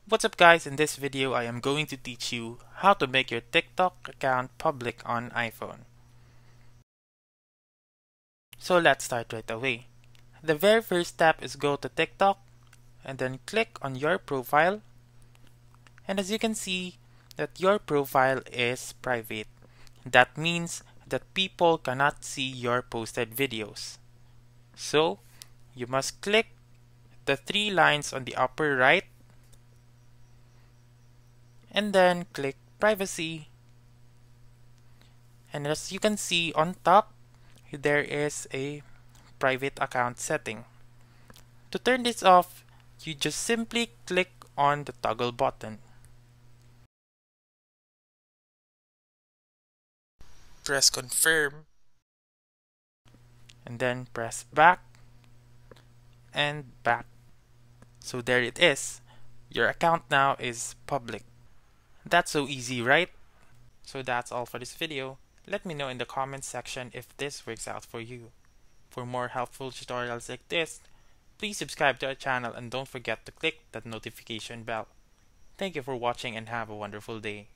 What's up guys, in this video I am going to teach you how to make your TikTok account public on iPhone. So let's start right away. The very first step is go to TikTok and then click on your profile, and as you can see that your profile is private. That means that people cannot see your posted videos. So you must click the three lines on the upper right and then click privacy, and as you can see on top there is a private account setting. To turn this off, you just simply click on the toggle button. Press confirm and then press back and back. So there it is. Your account now is public. That's so easy, right? So that's all for this video. Let me know in the comments section if this works out for you. For more helpful tutorials like this, please subscribe to our channel and don't forget to click that notification bell. Thank you for watching and have a wonderful day.